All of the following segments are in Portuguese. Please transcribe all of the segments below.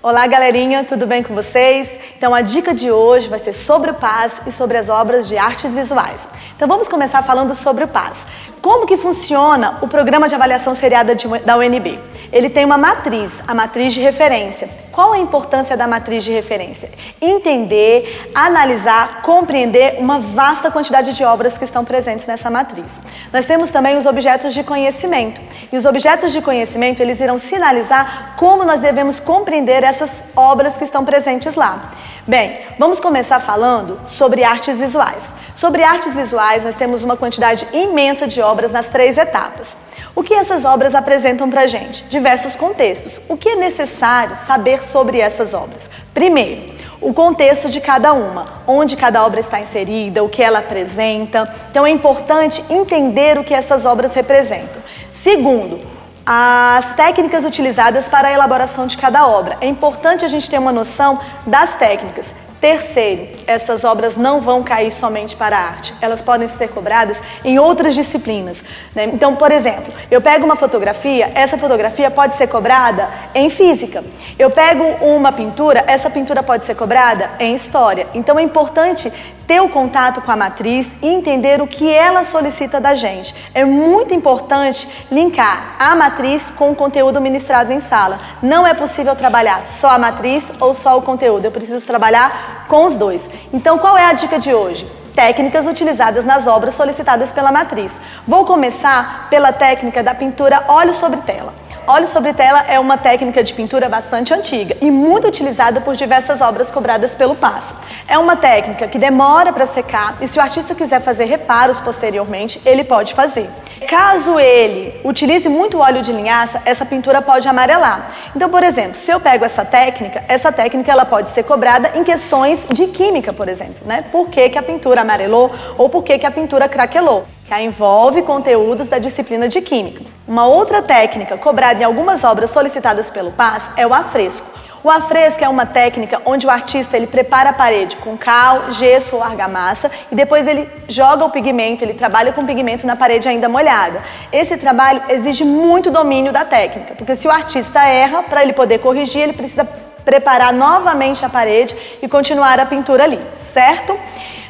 Olá, galerinha, tudo bem com vocês? Então, a dica de hoje vai ser sobre o PAS e sobre as obras de artes visuais. Então, vamos começar falando sobre o PAS. Como que funciona o Programa de Avaliação Seriada da UNB? Ele tem uma matriz, a matriz de referência. Qual a importância da matriz de referência? Entender, analisar, compreender uma vasta quantidade de obras que estão presentes nessa matriz. Nós temos também os objetos de conhecimento. E os objetos de conhecimento, eles irão sinalizar como nós devemos compreender essas obras que estão presentes lá. Bem, vamos começar falando sobre artes visuais. Sobre artes visuais, nós temos uma quantidade imensa de obras nas 3 etapas. O que essas obras apresentam para a gente? Diversos contextos. O que é necessário saber sobre essas obras? Primeiro, o contexto de cada uma, onde cada obra está inserida, o que ela apresenta. Então é importante entender o que essas obras representam. Segundo, as técnicas utilizadas para a elaboração de cada obra. É importante a gente ter uma noção das técnicas. Terceiro, essas obras não vão cair somente para a arte, elas podem ser cobradas em outras disciplinas, né? Então, por exemplo, eu pego uma fotografia, essa fotografia pode ser cobrada em física. Eu pego uma pintura, essa pintura pode ser cobrada em história. Então é importante ter o contato com a matriz e entender o que ela solicita da gente. É muito importante linkar a matriz com o conteúdo ministrado em sala. Não é possível trabalhar só a matriz ou só o conteúdo, eu preciso trabalhar com os dois. Então, qual é a dica de hoje? Técnicas utilizadas nas obras solicitadas pela matriz. Vou começar pela técnica da pintura óleo sobre tela. Óleo sobre tela é uma técnica de pintura bastante antiga e muito utilizada por diversas obras cobradas pelo PAS. É uma técnica que demora para secar e se o artista quiser fazer reparos posteriormente, ele pode fazer. Caso ele utilize muito óleo de linhaça, essa pintura pode amarelar. Então, por exemplo, se eu pego essa técnica ela pode ser cobrada em questões de química, por exemplo, né? Por que a pintura amarelou ou por que a pintura craquelou? Que envolve conteúdos da disciplina de Química. Uma outra técnica cobrada em algumas obras solicitadas pelo PAS é o afresco. O afresco é uma técnica onde o artista ele prepara a parede com cal, gesso ou argamassa e depois ele joga o pigmento, ele trabalha com o pigmento na parede ainda molhada. Esse trabalho exige muito domínio da técnica, porque se o artista erra, para ele poder corrigir, ele precisa preparar novamente a parede e continuar a pintura ali, certo?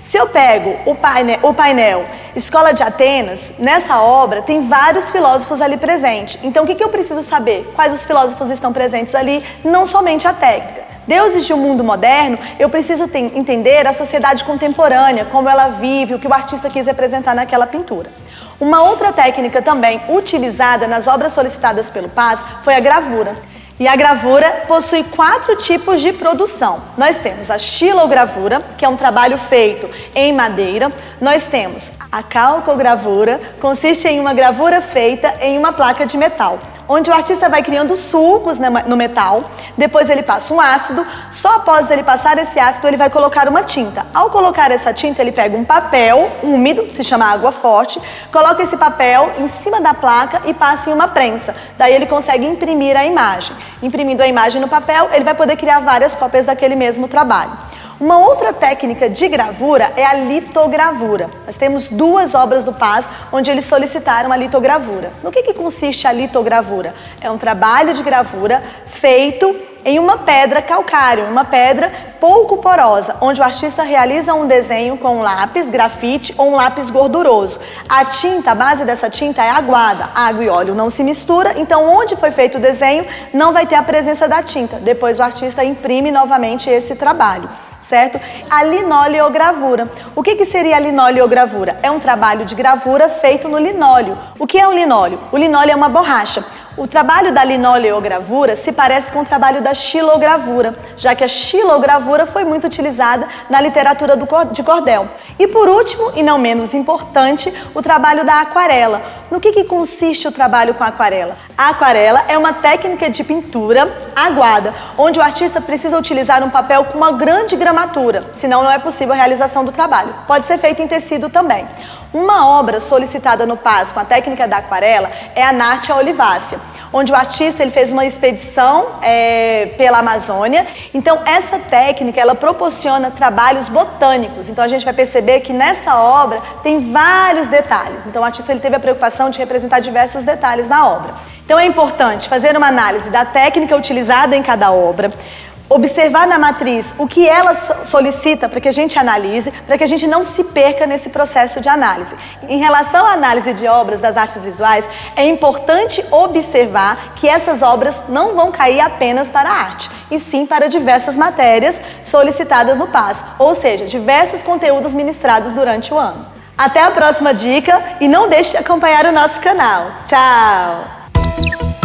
Se eu pego o painel Escola de Atenas, nessa obra tem vários filósofos ali presentes. Então o que eu preciso saber? Quais os filósofos estão presentes ali? Não somente a técnica. Deuses de um mundo moderno, eu preciso entender a sociedade contemporânea, como ela vive, o que o artista quis representar naquela pintura. Uma outra técnica também utilizada nas obras solicitadas pelo PAS foi a gravura. E a gravura possui 4 tipos de produção. Nós temos a xilogravura, que é um trabalho feito em madeira. Nós temos a calcogravura, consiste em uma gravura feita em uma placa de metal, onde o artista vai criando sulcos no metal, depois ele passa um ácido, só após ele passar esse ácido ele vai colocar uma tinta. Ao colocar essa tinta ele pega um papel úmido, se chama água forte, coloca esse papel em cima da placa e passa em uma prensa, daí ele consegue imprimir a imagem. Imprimindo a imagem no papel, ele vai poder criar várias cópias daquele mesmo trabalho. Uma outra técnica de gravura é a litogravura. Nós temos 2 obras do PAS onde eles solicitaram a litogravura. No que consiste a litogravura? É um trabalho de gravura feito em uma pedra calcário, uma pedra pouco porosa, onde o artista realiza um desenho com um lápis, grafite ou um lápis gorduroso. A tinta, a base dessa tinta é aguada, água e óleo não se mistura, então onde foi feito o desenho não vai ter a presença da tinta. Depois o artista imprime novamente esse trabalho. Certo? A linoleogravura. O que seria a linoleogravura? É um trabalho de gravura feito no linóleo. O que é o linóleo? O linóleo é uma borracha. O trabalho da linoleogravura se parece com o trabalho da xilogravura, já que a xilogravura foi muito utilizada na literatura de cordel. E por último, e não menos importante, o trabalho da aquarela. No que consiste o trabalho com a aquarela? A aquarela é uma técnica de pintura aguada, onde o artista precisa utilizar um papel com uma grande gramatura, senão não é possível a realização do trabalho. Pode ser feito em tecido também. Uma obra solicitada no PAS com a técnica da aquarela é a Nártia Olivácea, onde o artista ele fez uma expedição pela Amazônia. Então essa técnica ela proporciona trabalhos botânicos. Então a gente vai perceber que nessa obra tem vários detalhes. Então o artista ele teve a preocupação de representar diversos detalhes na obra. Então é importante fazer uma análise da técnica utilizada em cada obra, observar na matriz o que ela solicita para que a gente analise, para que a gente não se perca nesse processo de análise. Em relação à análise de obras das artes visuais, é importante observar que essas obras não vão cair apenas para a arte, e sim para diversas matérias solicitadas no PAS, ou seja, diversos conteúdos ministrados durante o ano. Até a próxima dica e não deixe de acompanhar o nosso canal. Tchau!